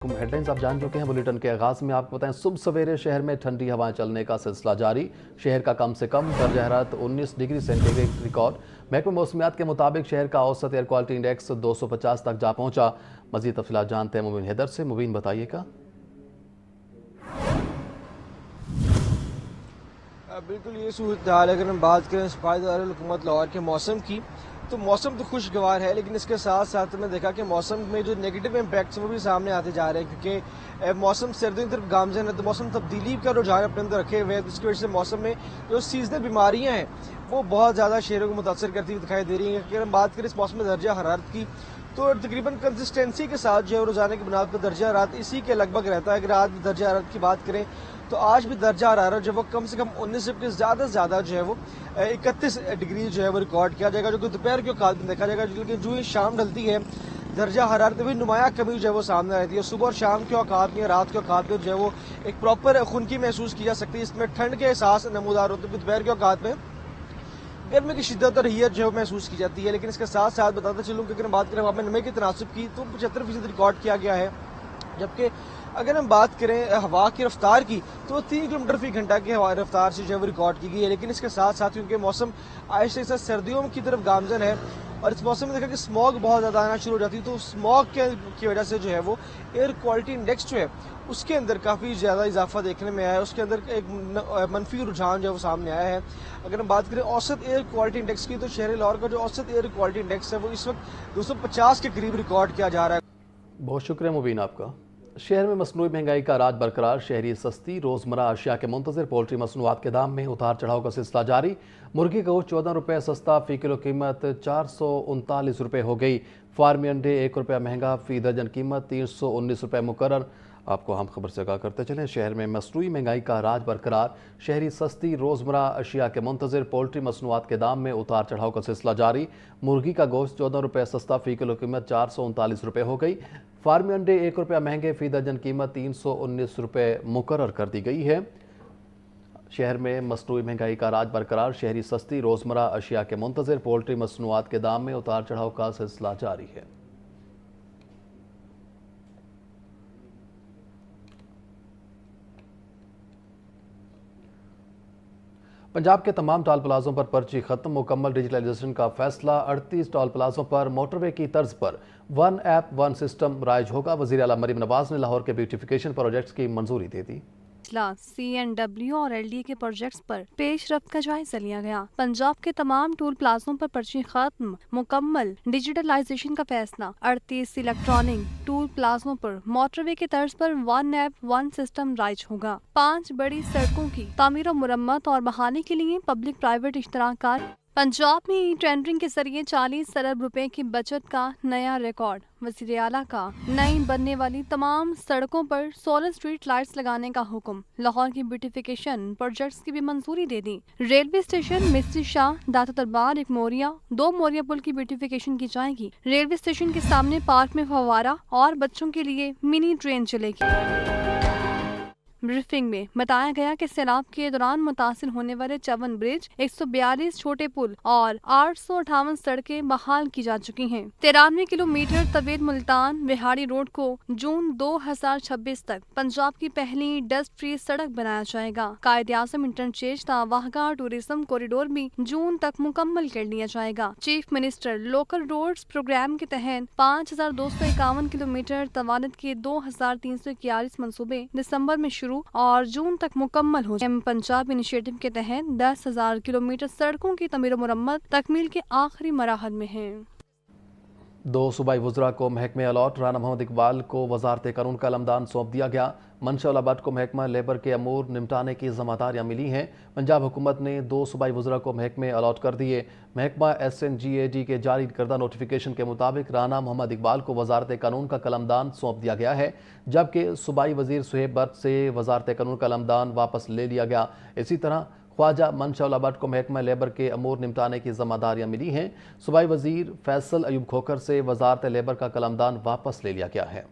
Headlines आप जान चुके हैं। बुलेटिन के आगाज में आपको बताएं, सुबह सवेरे शहर में ठंडी हवाएं चलने का सिलसिला जारी। शहर का कम से कम दर्जा हरारत 19 डिग्री सेंटीग्रेड रिकॉर्ड। महकमा मौसमियात के मुताबिक शहर का औसत एयर क्वालिटी इंडेक्स 250 तक जा पहुंचा। मजीद तफसीलात जानते हैं मुबीन हैदर से। मुबीन, बताइएगा। बिल्कुल ये सूरत हाल, अगर हम बात करें सफाई हुकूमत लाहौर के मौसम की, तो मौसम तो खुशगवार है, लेकिन इसके साथ साथ में देखा कि मौसम में जो नेगेटिव इम्पैक्ट्स वो भी सामने आते जा रहे हैं, क्योंकि मौसम सर्दियों की तरफ गामजन है, तो मौसम तब्दीली का रुझान अपने अंदर रखे हुए हैं। तो इसकी वजह से मौसम में जो सीजनल बीमारियां हैं वो बहुत ज़्यादा शहरों को मुतासर करती हुई दिखाई दे रही हैं। अगर हम बात करें इस मौसम में दर्जा हरारत की, तो तकरीबन कंसिस्टेंसी के साथ जो है रोज़ाना की बुनियाद पर दर्जा हरारत इसी के लगभग रहता है। अगर आज भी दर्जा हरारत की बात करें तो आज भी दर्जा हरारत जो वो कम से कम 19 जबकि ज़्यादा से ज़्यादा जो है वो 31 डिग्री जो है वो रिकॉर्ड किया जाएगा, जो कि दोपहर के औकात में देखा जाएगा। लेकिन जो ही शाम ढलती है, दर्जा हरारत में नुमाया कमी जो है वो सामने रहती है। सुबह और शाम के औकात में, रात के औकात में जो है वो एक प्रॉपर खुनकी महसूस की जा सकती है। इसमें ठंड के एहसास नमूदार होते हैं। दोपहर के औकात में गर्मी की शिद्दत और हियत जो है महसूस की जाती है। लेकिन इसके साथ साथ बताते चलूँ कि अगर हम बात करें हवा में नमी के तनासब की, तो 75% रिकॉर्ड किया गया है। जबकि अगर हम बात करें हवा की रफ्तार की, तो 3 किलोमीटर फी घंटा की हवा रफ्तार से जो है वो रिकॉर्ड की गई है। लेकिन इसके साथ साथ क्योंकि मौसम आहिस्ता आहिस्ता सर्दियों की तरफ गामजन है और इस मौसम में देखा कि स्मॉग बहुत ज़्यादा आना शुरू हो जाती है, तो स्मॉग की वजह से जो है वो एयर क्वालिटी इंडेक्स जो है उसके अंदर काफ़ी ज़्यादा इजाफा देखने में आया है। उसके अंदर एक मनफी रुझान जो है वो सामने आया है। अगर हम बात करें औसत एयर क्वालिटी इंडेक्स की, तो शहर लाहौर का जो औसत एयर क्वालिटी इंडेक्स है वो इस वक्त 250 के करीब रिकॉर्ड किया जा रहा है। बहुत शुक्रिया मुबीन आपका। शहर में मसनूई महंगाई का राज बरकरार। शहरी सस्ती रोज़मर्रा अशिया के मुंतज़िर पोल्ट्री मसनूआत के दाम में उतार चढ़ाव का सिलसिला जारी। मुर्गी का गोश्त 14 रुपये सस्ता, फ़ी किलो कीमत 439 रुपये हो गई। फार्मी अंडे 1 रुपया महंगा, फ़ी दर्जन कीमत 319 रुपये मुकर्रर। आपको हम खबर से आगाह करते चलें, शहर में मसनूई महंगाई का राज बरकरार। शहरी सस्ती रोज़मर्रा अशिया के मुंतज़िर पोल्ट्री मसनूआत के दाम में उतार चढ़ाव का सिलसिला जारी। मुर्गी का गोश्त 14 रुपये सस्ता, फ़ी किलो कीमत 439 रुपये हो गई। फार्मी अंडे 1 रुपया महंगे, फ़ी दर्जन कीमत 319 रुपये मुकर्रर कर दी गई है। शहर में मसनूई महंगाई का राज बरकरार। शहरी सस्ती रोज़मर्रा अशिया के मुंतज़िर पोल्ट्री मसनूआत के दाम में उतार चढ़ाव का सिलसिला जारी है। पंजाब के तमाम टॉल प्लाजों पर पर्ची खत्म। मुकम्मल डिजिटलाइजेशन का फैसला। 38 टॉल प्लाजों पर मोटरवे की तर्ज पर 1 ऐप 1 सिस्टम राइज होगा। वज़ीर आला मरीम नवाज ने लाहौर के ब्यूटिफिकेशन प्रोजेक्ट्स की मंजूरी दे दी। CNW और LDA के प्रोजेक्ट्स पर पेशरफ्त का जायजा लिया गया। पंजाब के तमाम टोल प्लाजों पर पर्ची खत्म। मुकम्मल डिजिटलाइजेशन का फैसला। 38 इलेक्ट्रॉनिक टोल प्लाजों पर मोटरवे के तर्ज पर 1 ऐप 1 सिस्टम राइज होगा। 5 बड़ी सड़कों की तामीर और मुरम्मत और बहाली के लिए पब्लिक प्राइवेट इश्तराकार। पंजाब में ई टेंडरिंग के जरिए 40 अरब रुपए की बचत का नया रिकॉर्ड। वज़ीर आला का नई बनने वाली तमाम सड़कों पर सोलर स्ट्रीट लाइट्स लगाने का हुक्म। लाहौर की ब्यूटिफिकेशन प्रोजेक्ट्स की भी मंजूरी दे दी। रेलवे स्टेशन मिस्त्री शाह दाता दरबार एक मोरिया 2 मोरिया पुल की ब्यूटिफिकेशन की जाएगी। रेलवे स्टेशन के सामने पार्क में फव्वारा और बच्चों के लिए मिनी ट्रेन चलेगी। ब्रीफिंग में बताया गया कि सैलाब के दौरान मुतासिर होने वाले 54 ब्रिज, 142 छोटे पुल और 858 सड़कें बहाल की जा चुकी हैं। 93 किलोमीटर तवील मुल्तान बिहाड़ी रोड को जून 2026 तक पंजाब की पहली डस्ट फ्री सड़क बनाया जाएगा। Quaid-e Azam interchange Wagah tourism corridor भी जून तक मुकम्मल कर लिया जाएगा। Chief minister local roads program के तहत 5251 किलोमीटर तवानत के 2341 मंसूबे दिसंबर में और जून तक मुकम्मल हो जाए। पंजाब इनिशिएटिव के तहत 10,000 किलोमीटर सड़कों की तमीर मुरम्मत तकमील के आखिरी मराहल में है। 2 सूबाई वज़रा को महकमे अलॉट। राना मोहम्मद इकबाल को वज़ारत कानून का अलमदान सौंप दिया गया। मंशा भट्ट को महकमा लेबर के अमूर निपटाने की ज़िम्मेदारियाँ मिली हैं। पंजाब हुकूमत ने 2 सूबाई वज़रा को महकमे अलॉट कर दिए। महकमा SNGAD के जारी करदा नोटिफिकेशन के मुताबिक राना मोहम्मद इकबाल को वज़ारत कानून का कलमदान सौंप दिया गया है, जबकि सूबाई वज़ीर सुहेब बर्द से वज़ारत कानून का कलमदान वापस ले लिया गया। इसी तरह ख्वाजा मंशा भट्ट को महकमा लेबर के अमूर निपटाने की ज़िम्मेदारियाँ मिली हैं। सूबाई वज़ीर फैसल अयूब खोखर से वज़ारत लेबर का कलमदान वापस ले लिया गया है।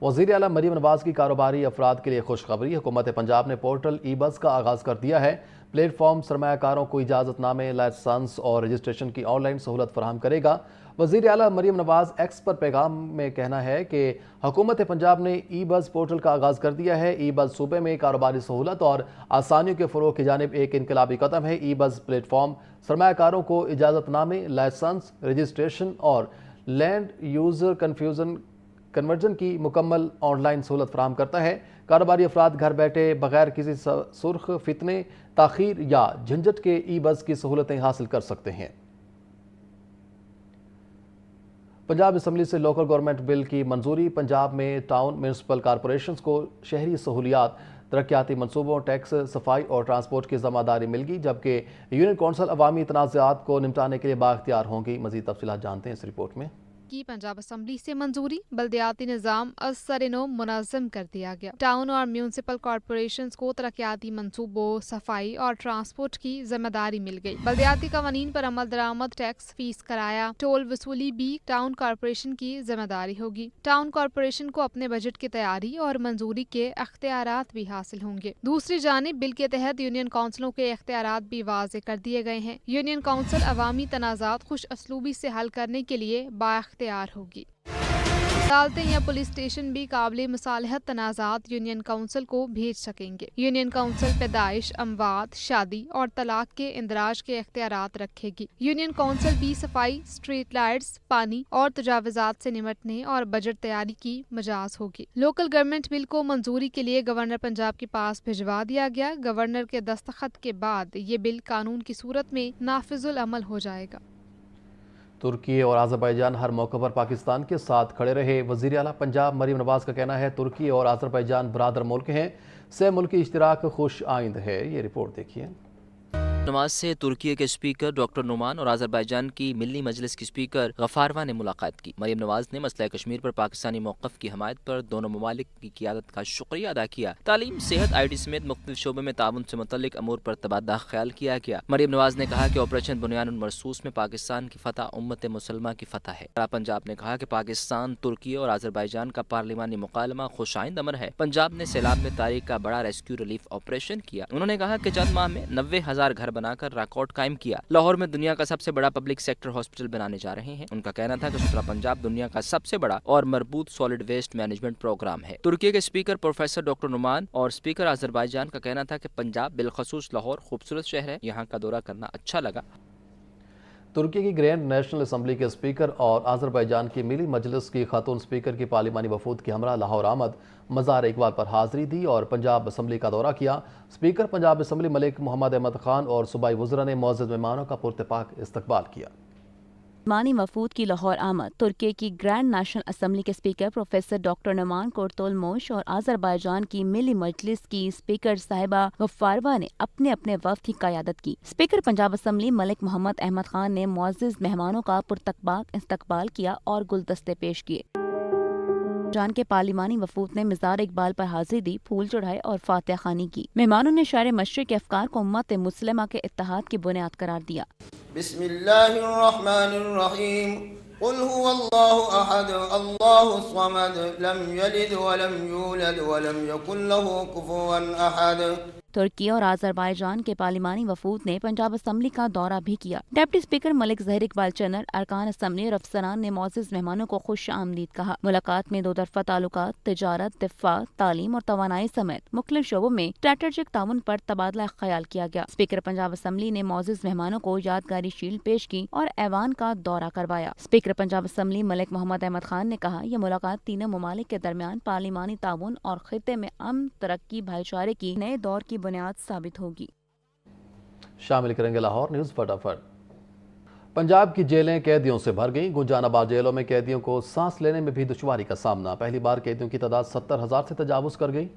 وزیر اعلیٰ مریم نواز کی کاروباری افراد کے لیے خوشخبری، حکومت پنجاب نے پورٹل ای بز کا آغاز کر دیا ہے۔ پلیٹ فارم سرمایہ کاروں کو اجازت نامے، لائسنس اور رجسٹریشن کی آن لائن سہولت فراہم کرے گا۔ وزیر اعلیٰ مریم نواز ایکس پر پیغام میں کہنا ہے کہ حکومت پنجاب نے ای بز پورٹل کا آغاز کر دیا ہے۔ ای بز صوبے میں کاروباری سہولت اور آسانیوں کے فروغ کی جانب ایک انقلابی قدم ہے۔ ای بز پلیٹ فارم سرمایہ کاروں کو اجازت نامے، لائسنس، رجسٹریشن اور لینڈ یوزر کنورژن کی مکمل آن لائن سہولت فراہم کرتا ہے۔ کاروباری افراد گھر بیٹھے بغیر کسی سرخ فتنے، تاخیر یا جھنجھٹ کے ای بز کی سہولتیں حاصل کر سکتے ہیں۔ پنجاب اسمبلی سے لوکل گورنمنٹ بل کی منظوری، پنجاب میں ٹاؤن میونسپل کارپوریشنز کو شہری سہولیات، ترقیاتی منصوبوں، ٹیکس، صفائی اور ٹرانسپورٹ کی ذمہ داری مل گی، جبکہ یونین کونسل عوامی تنازعات کو نمٹانے کے لیے بااختیار ہوں گی۔ مزید تفصیلات جانتے ہیں اس رپورٹ میں۔ کی پنجاب اسمبلی سے منظوری، بلدیاتی نظام از سر نو منظم کر دیا گیا۔ ٹاؤن اور میونسپل کارپوریشنز کو ترقیاتی منصوبوں، صفائی اور ٹرانسپورٹ کی ذمہ داری مل گئی۔ بلدیاتی قوانین پر عمل درآمد، ٹیکس، فیس کرایہ، ٹول وصولی بھی ٹاؤن کارپوریشن کی ذمہ داری ہوگی۔ ٹاؤن کارپوریشن کو اپنے بجٹ کی تیاری اور منظوری کے اختیارات بھی حاصل ہوں گے۔ دوسری جانب بل کے تحت یونین کونسلوں کے اختیارات بھی واضح کر دیے گئے ہیں۔ یونین کونسل عوامی تنازعات خوش اسلوبی سے حل کرنے کے لیے بااختیار ہوگی۔ عدالتیں یا پولیس اسٹیشن بھی قابل مصالحت تنازعات یونین کونسل کو بھیج سکیں گے۔ یونین کونسل پیدائش، اموات، شادی اور طلاق کے اندراج کے اختیارات رکھے گی۔ یونین کونسل بھی صفائی، اسٹریٹ لائٹس، پانی اور تجاوزات سے نمٹنے اور بجٹ تیاری کی مجاز ہوگی۔ لوکل گورنمنٹ بل کو منظوری کے لیے گورنر پنجاب کے پاس بھجوا دیا گیا۔ گورنر کے دستخط کے بعد یہ بل قانون کی صورت میں نافذ العمل ہو جائے گا۔ ترکی اور آذربائیجان ہر موقع پر پاکستان کے ساتھ کھڑے رہے۔ وزیر اعلیٰ پنجاب مریم نواز کا کہنا ہے ترکی اور آذربائیجان برادر ملک ہیں، سہ ملکی اشتراک خوش آئند ہے۔ یہ رپورٹ دیکھیے۔ نواز سے ترکی کے اسپیکر ڈاکٹر نعمان اور آذربائیجان کی ملی مجلس کی اسپیکر غفاروا نے ملاقات کی۔ مریم نواز نے مسئلہ کشمیر پر پاکستانی موقف کی حمایت پر دونوں ممالک کی قیادت کا شکریہ ادا کیا۔ تعلیم، صحت، آئی ٹی سمیت مختلف شعبوں میں تعاون سے متعلق امور پر تبادلہ خیال کیا گیا۔ مریم نواز نے کہا کہ آپریشن بنیان المرصوص میں پاکستان کی فتح امت مسلمہ کی فتح ہے۔ پنجاب نے کہا کہ پاکستان، ترکی اور آذربائیجان کا پارلیمانی مکالمہ خوش آئند امر ہے۔ پنجاب نے سیلاب میں تاریخ کا بڑا ریسکیو ریلیف آپریشن کیا۔ انہوں نے کہا کہ چند ماہ میں 90,000 گھر بنا کر ریکارڈ قائم کیا۔ لاہور میں دنیا کا سب سے بڑا پبلک سیکٹر ہاسپٹل بنانے جا رہے ہیں۔ ان کا کہنا تھا کہ سترہ پنجاب دنیا کا سب سے بڑا اور مربوط سالڈ ویسٹ مینجمنٹ پروگرام ہے۔ ترکی کے اسپیکر پروفیسر ڈاکٹر نعمان اور اسپیکر آذربائیجان کا کہنا تھا کہ پنجاب بالخصوص لاہور خوبصورت شہر ہے، یہاں کا دورہ کرنا اچھا لگا۔ ترکی کی گرینڈ نیشنل اسمبلی کے اسپیکر اور آذربائیجان کی ملی مجلس کی خاتون اسپیکر کی پارلیمانی وفود کی ہمراہ لاہور آمد، مزار اقبال پر حاضری دی اور پنجاب اسمبلی کا دورہ کیا۔ اسپیکر پنجاب اسمبلی ملک محمد احمد خان اور صوبائی وزراء نے معزز مہمانوں کا پرتپاک استقبال کیا۔ مانی وفود کی لاہور آمد ترکی کی گرینڈ نیشنل اسمبلی کے اسپیکر پروفیسر ڈاکٹر نعمان کورتولموش اور آذربائیجان کی ملی مجلس کی اسپیکر صاحبہ غفاروا نے اپنے اپنے وفد کی قیادت کی۔ اسپیکر پنجاب اسمبلی ملک محمد احمد خان نے معزز مہمانوں کا پرتپاک استقبال کیا اور گلدستے پیش کیے۔ جان کے پارلیمانی وفود نے مزار اقبال پر حاضری دی، پھول چڑھائے اور فاتحہ خوانی کی۔ مہمانوں نے شہر مشرق کے افکار کو امت مسلمہ کے اتحاد کی بنیاد قرار دیا۔ بسم اللہ الرحمن الرحیم، قل هو اللہ احد اللہ الصمد لم یلد ولم یولد ولم یکن له کفوا احد۔ ترکی اور آذربائیجان کے پارلیمانی وفود نے پنجاب اسمبلی کا دورہ بھی کیا۔ ڈپٹی اسپیکر ملک ظہیر اقبال چنر، ارکان اسمبلی اور افسران نے معزز مہمانوں کو خوش آمدید کہا۔ ملاقات میں دو طرفہ تعلقات، تجارت، دفاع، تعلیم اور توانائی سمیت مختلف شعبوں میں اسٹریٹجک تعاون پر تبادلہ خیال کیا گیا۔ اسپیکر پنجاب اسمبلی نے معزز مہمانوں کو یادگاری شیلڈ پیش کی اور ایوان کا دورہ کروایا۔ اسپیکر پنجاب اسمبلی ملک محمد احمد خان نے کہا یہ ملاقات تینوں ممالک کے درمیان پارلیمانی تعاون اور خطے میں امن، ترقی، بھائی چارے کی نئے دور کی بنیاد ثابت ہوگی۔ شامل کریں گے لاہور نیوز فٹافٹ۔ پنجاب کی جیلیں قیدیوں سے بھر گئیں۔ گنجان آباد جیلوں میں قیدیوں کو سانس لینے میں بھی دشواری کا سامنا۔ پہلی بار قیدیوں کی تعداد 70,000 سے تجاوز کر گئی۔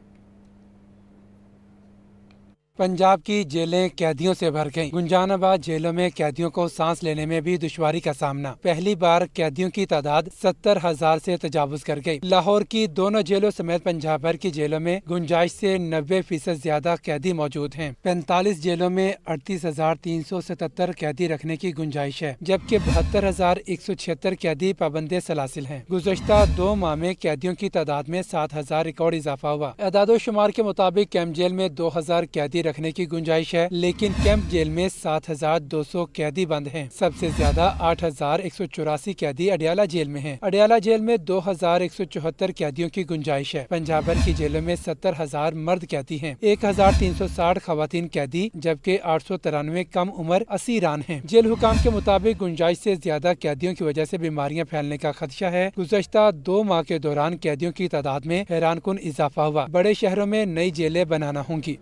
पंजाब की जेलें कैदियों से भर गईं। गुंजानाबाद जेलों में कैदियों को सांस लेने में भी दुश्वारी का सामना। पहली बार कैदियों की तादाद 70,000 से तजावुज कर गई। लाहौर की दोनों जेलों समेत पंजाब भर की जेलों में गुंजाइश से 90% ज्यादा कैदी मौजूद हैं। 45 जेलों में 38,377 कैदी रखने की गुंजाइश है, जबकि 72,176 कैदी पाबंदे सलासिल हैं। गुज़श्ता 2 माह में कैदियों की तादाद में 7,000 रिकॉर्ड इजाफा हुआ। एदादो शुमार के मुताबिक कैंप जेल में 2,000 कैदी रखने की गुंजाइश है, लेकिन कैंप जेल में 7,200 कैदी बंद हैं। सबसे ज्यादा 8,184 कैदी अडियाला जेल में हैं। अडियाला जेल में 2,174 कैदियों की गुंजाइश है। पंजाब भर की जेलों में 70,000 मर्द कैदी हैं, 1,360 खवातीन कैदी, जबकि 893 कम उम्र असीरान हैं। जेल हुकाम के मुताबिक गुंजाइश से ज्यादा कैदियों की वजह से बीमारियां फैलने का खदशा है। गुज़श्ता 2 माह के दौरान कैदियों की तादाद में हैरानकुन इजाफा हुआ। बड़े शहरों में नई जेलें बनाना होंगी।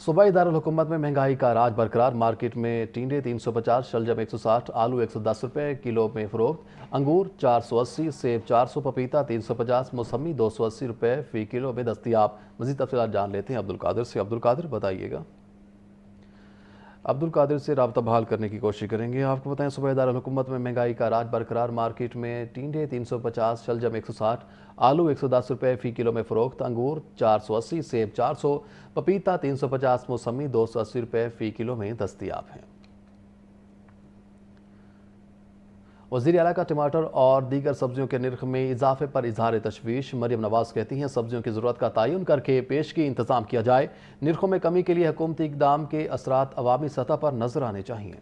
सूबाई दारुल हुकूमत में महंगाई का राज बरकरार। मार्केट में टींडे 350, शलजम 160, आलू 110 रुपए किलो में फरोख्त, अंगूर 480, सेब 400, पपीता 350, मौसमी 280 रुपए फी किलो में दस्तियाब। मज़ीद तफसीलात जान लेते हैं अब्दुल कादिर से। अब्दुल कादिर बताइएगा। अब्दुल कादिर से राब्ता बहाल करने की कोशिश करेंगे। आपको बताएं, सूबाई दारुल हुकूमत में महंगाई का राज बरकरार। मार्केट में टींडे 350, शलजम 160, आलू 110 रुपए फी किलो में फरोख्त, अंगूर 480, सेब 400, पपीता 350, मौसमी 280 रुपए फी किलो में दस्तियाब हैं। वज़ीर आला का टमाटर और दीगर सब्जियों के निर्ख में इजाफे पर इजहार तशवीश। मरियम नवाज कहती हैं, सब्जियों की ज़रूरत का तयन करके पेशगी इंतज़ाम किया जाए। निर्खों में कमी के लिए हुकूमती इक़दाम के असरात अवामी सतह पर नजर आने चाहिए।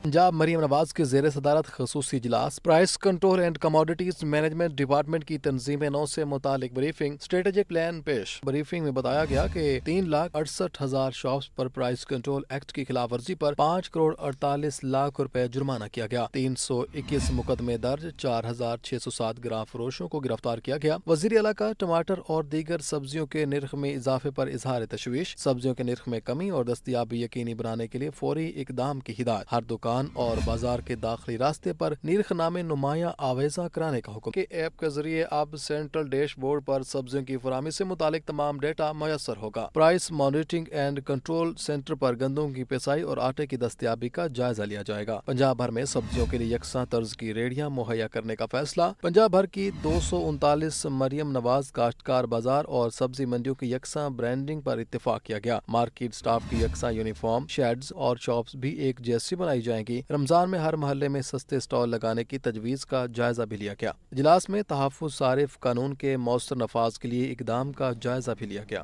पंजाब मरियम नवाज के ज़ेर सदारत खसूसी इजलास price control and commodities management department की तंजीम 9 से मुतालिक ब्रीफिंग स्ट्रेटेजिक प्लान पेश। ब्रीफिंग में बताया गया कि 3,68,000 शॉप्स पर प्राइस कंट्रोल एक्ट की खिलाफ वर्जी पर 5 करोड़ 48 लाख रुपए जुर्माना किया गया। 321 मुकदमे दर्ज, 4,607 ग्राम फरोशों को गिरफ्तार किया गया। वज़ीर आला का टमाटर और दीगर सब्जियों के निर्ख में इजाफे पर इजहार तशवीश। सब्जियों के निर्ख में कमी और दस्तियाबी यकीनी बनाने के लिए फौरी इकदाम की हिदायत। हर दुकान और बाजार के दाखिली रास्ते पर निर्खनामे नुमाया आवेजा कराने का हुक्म। के ऐप के जरिए अब सेंट्रल डैशबोर्ड पर सब्जियों की फराहमी से मुतालिक तमाम डेटा मयसर होगा। Price monitoring and control centre पर गंदम की पिसाई और आटे की दस्तियाबी का जायजा लिया जाएगा। पंजाब भर में सब्जियों के लिए यकसा तर्ज की रेडियां मुहैया करने का फैसला। पंजाब भर की 239 मरियम नवाज काश्तकार बाजार और सब्जी मंडियों की यकसा ब्रांडिंग पर इत्तेफाक किया गया। मार्केट स्टाफ की यकसा यूनिफॉर्म, शेड्स और शॉप्स भी एक जैसी बनाई जाएंगी। रमजान में हर महल्ले में सस्ते स्टॉल लगाने की तजवीज का जायजा भी लिया गया। इजलास में तहफ़्फ़ुज़ सारिफ कानून के मौसर नफाज के लिए इकदाम का जायजा भी लिया गया।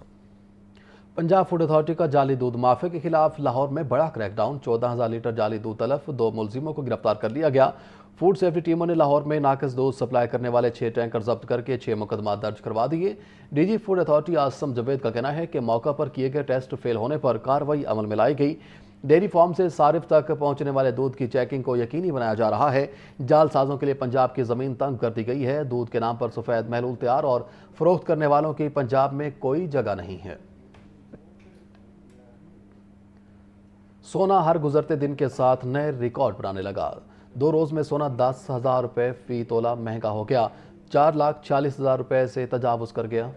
पंजाब फूड अथॉरिटी का जाली दूध माफिया के खिलाफ लाहौर में बड़ा क्रैकडाउन। 14,000 लीटर जाली दूध तलफ, 2 मुलजिमों को गिरफ्तार कर लिया गया। फूड सेफ्टी टीमों ने लाहौर में नाकिस दूध सप्लाई करने वाले 6 टैंकर जब्त करके 6 मुकदमा दर्ज करवा दिए। DG food authority Asim Javed का कहना है कि मौका पर किए गए टेस्ट फेल होने पर कार्रवाई अमल में लाई गई। डेयरी फार्म से सारिफ तक पहुंचने वाले दूध की चेकिंग को यकीनी बनाया जा रहा है। जालसाजों के लिए पंजाब की जमीन तंग कर दी गई है। दूध के नाम पर सफेद महलूल तैयार और फरोख्त करने वालों की पंजाब में कोई जगह नहीं है। सोना हर गुजरते दिन के साथ नए रिकॉर्ड बनाने लगा। 2 रोज में सोना 10,000 रुपए फी तोला महंगा हो गया। 4,40,000 रुपए से तजावुज कर गया।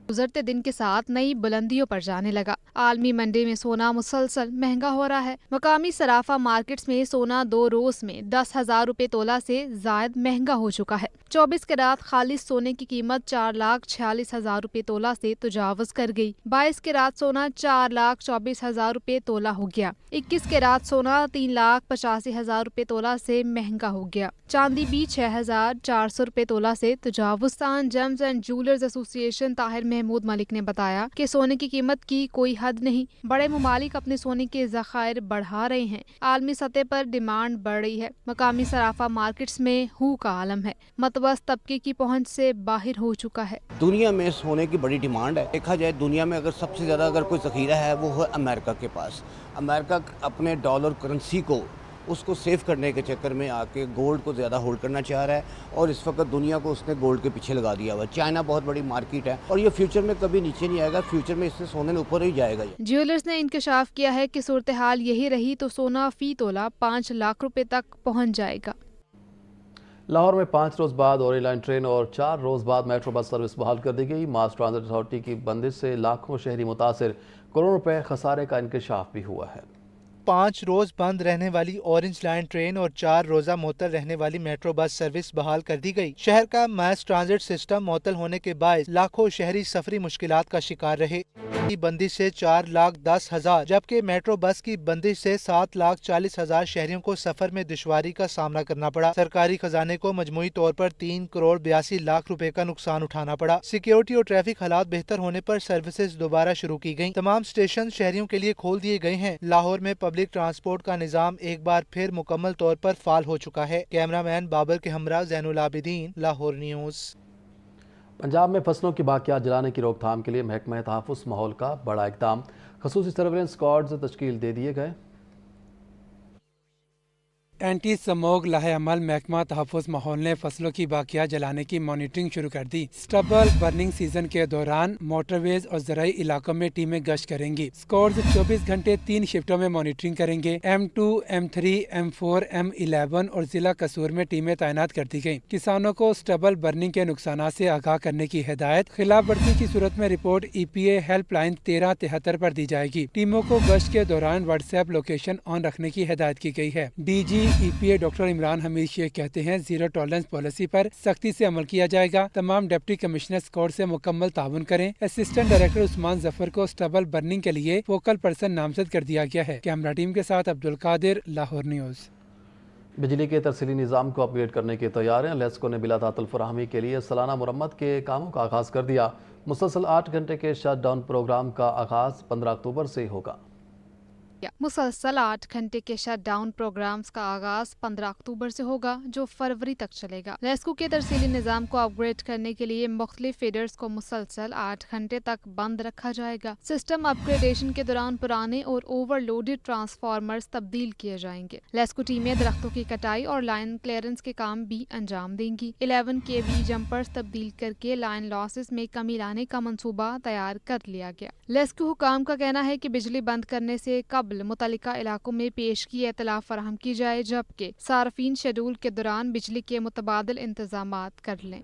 गुजरते दिन के साथ नई बुलंदियों पर जाने लगा। आलमी मंडी में सोना मुसलसल महंगा हो रहा है। मकामी सराफा मार्केट्स में सोना 2 रोज में 10,000 रुपए तोला से जायद महंगा हो चुका है। 24 कैरात खालिस सोने की कीमत 4,46,000 रुपए तोला से तजावुज कर गई। 22 कैरात सोना 4,24,000 रुपए तोला हो गया। 21 कैरात सोना 3,85,000 रुपए तोला से महंगा हो गया। चांदी भी 6,400 रुपए तोला से तजावुज। Gems and jewellers association Tahir Mahmood Malik ने बताया कि सोने की कीमत की कोई हद नहीं। बड़े ममालिक अपने सोने के ज़खायर बढ़ा रहे हैं। आलमी सतह पर डिमांड बढ़ रही है। मकामी सराफा मार्केट्स में हू का आलम है। मतवस्त तबके की पहुंच से बाहर हो चुका है। दुनिया में सोने की बड़ी डिमांड है। देखा जाए दुनिया में अगर सबसे ज़्यादा अगर कोई ज़ख़ीरा है वो है अमेरिका के पास। अमेरिका अपने डॉलर करेंसी को उसको सेव करने के चक्कर में आके गोल्ड को ज़्यादा होल्ड करना चाह रहा है और इस वक्त दुनिया को उसने गोल्ड के पीछे लगा दिया हुआ। चाइना बहुत बड़ी मार्केट है और ये फ्यूचर में कभी नीचे नहीं आएगा। फ्यूचर में इससे सोने ने ऊपर ही जाएगा। ज्वेलर्स ने इंकशाफ किया है कि सूरत हाल यही रही तो सोना फी तोला 5 लाख रुपए तक पहुंच जाएगा। लाहौर में 5 रोज बाद ऑरेंज लाइन ट्रेन और 4 रोज बाद मेट्रो बस सर्विस बहाल कर दी गई। मास ट्रांजिट अथॉरिटी की बंदिश से लाखों शहरी मुतासिर, करोड़ों रुपए खसारे का इंकशाफ भी हुआ है। 5 रोज बंद रहने वाली ऑरेंज लाइन ट्रेन और 4 रोजा मुअत्तल रहने वाली मेट्रो बस सर्विस बहाल कर दी गई। शहर का मास ट्रांजिट सिस्टम मुअत्तल होने के बायस लाखों शहरी सफरी मुश्किलात का शिकार रहे। की बंदिश से 4,10,000 जबकि मेट्रो बस की बंदिश से 7,40,000 शहरियों को सफर में दुश्वारी का सामना करना पड़ा। सरकारी खजाने को मजमूई तौर पर 3,82,00,000 रुपए का नुकसान उठाना पड़ा। सिक्योरिटी और ट्रैफिक हालात बेहतर होने पर सर्विसेज दोबारा शुरू की गयी। तमाम स्टेशन शहरियों के लिए खोल दिए गए हैं। लाहौर में पब्लिक ट्रांसपोर्ट का निजाम एक बार फिर मुकम्मल तौर पर फाल हो चुका है। कैमरामैन बाबर के हमरा ज़ैनुल आबिदीन, लाहौर न्यूज़। पंजाब में फसलों की बाकियात जलाने की रोकथाम के लिए महकमा तहफ़्फ़ुज़ माहौल का बड़ा इक़दाम, ख़ुसूसी सर्वेलेंस स्क्वाड्स तश्कील दे दिए गए। एंटी स्मोग लाहेअमल महकमा तहफ़्फ़ुज़ माहौल ने फसलों की बाकियात जलाने की मॉनिटरिंग शुरू कर दी। स्टबल बर्निंग सीजन के दौरान मोटरवेज और ज़राई इलाकों में टीमें गश्त करेंगी। स्क्वाड्स 24 घंटे 3 शिफ्टों में मॉनिटरिंग करेंगे। M2, M3, M4, M11 और जिला कसूर में टीमें तैनात कर दी गयी। किसानों को स्टबल बर्निंग के नुकसान से आगाह करने की हिदायत। खिलाफ वर्जी की सूरत में रिपोर्ट EPA हेल्पलाइन 1373 पर दी जाएगी। टीमों को गश्त के दौरान व्हाट्सएप लोकेशन ऑन रखने की हिदायत की गई है। DG EPA doctor Imran Hameed Sheikh कहते हैं, जीरो टॉलरेंस पॉलिसी पर सख्ती से अमल किया जाएगा। तमाम डिप्टी कमिश्नर स्क्वाड से मुकम्मल ताउन करें। असिस्टेंट डायरेक्टर उस्मान जफर को स्टबल बर्निंग के लिए फोकल पर्सन नामजद कर दिया गया है। कैमरा टीम के साथ अब्दुल कादिर, लाहौर न्यूज़। बिजली के तरसीली निज़ाम को अपग्रेड करने की तैयारियां। लेस्को ने बिला तातुल फराहमी के लिए सालाना मुरम्मत के कामों का आगाज़ कर दिया। मुसलसल 8 घंटे के शट डाउन प्रोग्राम का आगाज़ 15 अक्टूबर से होगा। मुसलसल 8 घंटे के शट डाउन प्रोग्राम्स का आगाज 15 अक्टूबर से होगा, जो फरवरी तक चलेगा। लेस्को के तरसीली निज़ाम को अपग्रेड करने के लिए मुख्तलिफ फीडर्स को मुसलसल 8 घंटे तक बंद रखा जाएगा। सिस्टम अपग्रेडेशन के दौरान पुराने और ओवरलोडेड ट्रांसफार्मर्स तब्दील किए जाएंगे। लेस्को टीमें दरख्तों की कटाई और लाइन क्लियरेंस के काम भी अंजाम देंगी। 11 kV जंपर्स तब्दील करके लाइन लॉसेस में कमी लाने का मंसूबा तैयार कर लिया गया। लेस्को हुकाम का कहना है कि बिजली बंद करने से मुतल्लिका इलाकों में पेश की इत्तला फराहम की जाए, जबकि सार्फिन शेड्यूल के दौरान बिजली के मुतबादिल इंतजामात कर लें।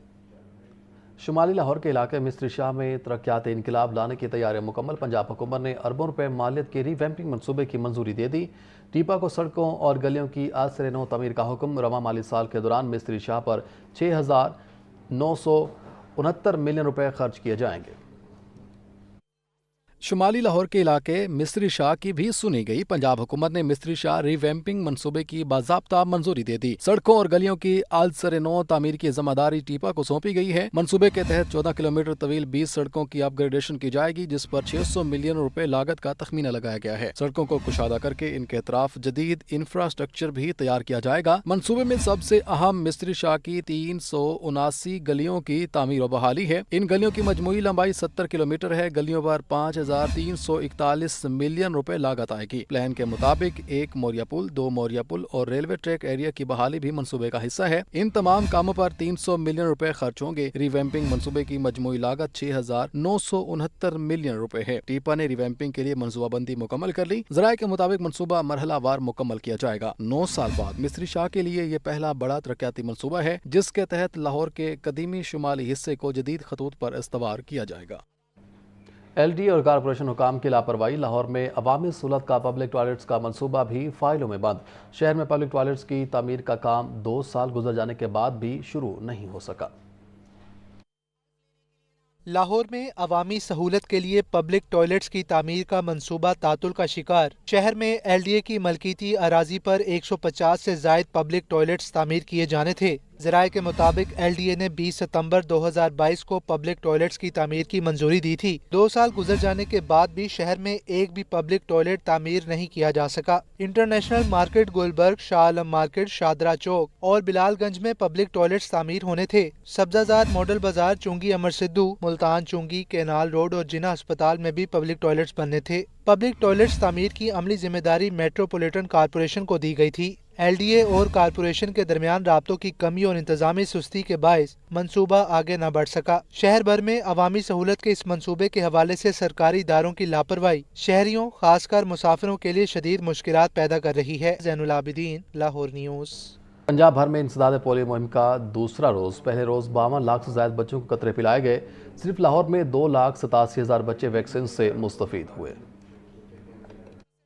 शुमाली लाहौर के इलाके मिस्त्री शाह में तरक्यात इनकलाब लाने की तैयारियां मुकम्मल। पंजाब हुकूमत ने अरबों रुपए मालियत के रिवैम्पिंग मनसूबे की मंजूरी दे दी। टीपा को सड़कों और गलियों की आज से नौ तमीर का हुक्म। रवा माली साल के दौरान मिस्त्री शाह पर 6,969 मिलियन रुपए खर्च किए जाएंगे। शुमाली लाहौर के इलाके मिस्त्री शाह की भी सुनी गई। पंजाब हुकूमत ने मिस्त्री शाह रिवैम्पिंग मंसूबे की बाज़ाब्ता मंजूरी दे दी। सड़कों और गलियों की आज नौ तामीर की जिम्मेदारी टीपा को सौंपी गई है। मंसूबे के तहत 14 किलोमीटर तवील 20 सड़कों की अपग्रेडेशन की जाएगी, जिस पर 600 मिलियन रुपए लागत का तखमीना लगाया गया है। सड़कों को कुशादा करके इनके अतराफ जदीद इंफ्रास्ट्रक्चर भी तैयार किया जाएगा। मंसूबे में सबसे अहम मिस्त्री शाह की 379 गलियों की तामीर और बहाली है। इन गलियों की मजमूई लंबाई 70 किलोमीटर है। गलियों पर 5,341 मिलियन रुपए लागत आएगी। प्लान के मुताबिक 1 मोरिया पुल, 2 मोरिया पुल और रेलवे ट्रैक एरिया की बहाली भी मंसूबे का हिस्सा है। इन तमाम कामों पर 300 मिलियन रुपए खर्च होंगे। रिवैम्पिंग मंसूबे की मजमूई लागत 6,969 मिलियन रुपए है। टीपा ने रिवैम्पिंग के लिए मंसूबाबंदी मुकम्मल कर ली। जराये के मुताबिक मंसूबा मरहलावार मुकम्मल किया जाएगा। 9 साल बाद मिस्त्री शाह के लिए ये पहला बड़ा तरक्याती मंसूबा है, जिसके तहत लाहौर के कदीमी शुमाली हिस्से को जदीद खतूत पर इस्तवार किया जाएगा। LD और कारपोरेशन हुकाम की लापरवाही। लाहौर में अवामी सहूलत का पब्लिक टॉयलेट्स का मंसूबा भी फाइलों में बंद। शहर में पब्लिक टॉयलेट्स की तामीर का काम 2 साल गुजर जाने के बाद भी शुरू नहीं हो सका। लाहौर में अवामी सहूलत के लिए पब्लिक टॉयलेट्स की तामीर का मंसूबा तातुल का शिकार। शहर में LDA की मलकीती अराजी पर 150 से जायद पब्लिक टॉयलेट्स तामीर किए जाने थे। ज़राए के मुताबिक LDA ने 20 सितंबर 2022 को पब्लिक टॉयलेट्स की तामीर की मंजूरी दी थी। 2 साल गुजर जाने के बाद भी शहर में एक भी पब्लिक टॉयलेट तामीर नहीं किया जा सका। International market, Gulberg, Shah Alam market, Shahdara चौक और बिलालगंज में पब्लिक टॉयलेट्स तामीर होने थे। सब्जाजाद मॉडल बाजार, चुंगी अमर सिद्धू, मुल्तान चुंगी, केनाल रोड और जिना अस्पताल में भी पब्लिक टॉयलेट्स बनने थे। पब्लिक टॉयलेट्स तामीर की अमली जिम्मेदारी मेट्रोपॉलिटन कॉरपोरेशन को दी गई थी। LDA और कारपोरेशन के दरमियान राब्तों की कमी और इंतजामी सुस्ती के बायस मंसूबा आगे न बढ़ सका। शहर भर में अवामी सहूलत के इस मंसूबे के हवाले से सरकारी इदारों की लापरवाही शहरियों, खासकर मुसाफिरों के लिए शदीद मुश्किलात पैदा कर रही है। ज़ैनुल आबिदीन, लाहौर न्यूज़। पंजाब भर में इंसदाद पोलियो मुहिम का दूसरा रोज पहले रोज 52 लाख से ज्यादा बच्चों को कतरे पिलाए गए। सिर्फ लाहौर में 2,87,000 बच्चे वैक्सीन से मुस्तफीद हुए।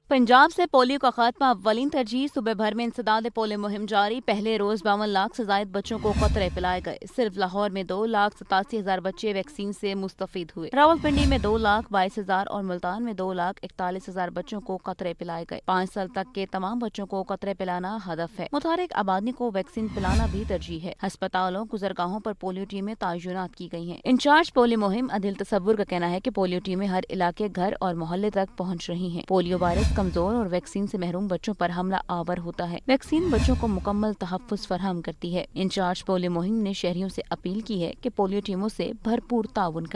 पंजाब से पोलियो का खात्मा अव्वलीन तरजीह। सुबह भर में इंसदाद पोलियो मुहिम जारी। पहले रोज 52 लाख से ज्यादा बच्चों को कतरे पिलाए गए। सिर्फ लाहौर में 2,87,000 बच्चे वैक्सीन से मुस्तफीद हुए। रावलपिंडी में 2,22,000 और मुल्तान में 2,41,000 बच्चों को कतरे पिलाए गए। 5 साल तक के तमाम बच्चों को कतरे पिलाना हदफ है। मुतारिक आबादी को वैक्सीन पिलाना भी तरजीह है। अस्पतालों गुजरगाहों पर पोलियो टीमें तैनात की गई हैं। इंचार्ज पोलियो मुहिम अदिल तसव्वुर का कहना है कि पोलियो टीमें हर इलाके, घर और मोहल्ले तक पहुँच रही हैं। पोलियो वायरस कमजोर और वैक्सीन से महरूम बच्चों पर हमला आवर होता है। वैक्सीन बच्चों को मुकम्मल तहफ़्फ़ुज़ फराहम करती है। इंचार्ज पोलियो मुहिम ने शहरियों से अपील की है कि पोलियो टीमों से भरपूर ताउन करें।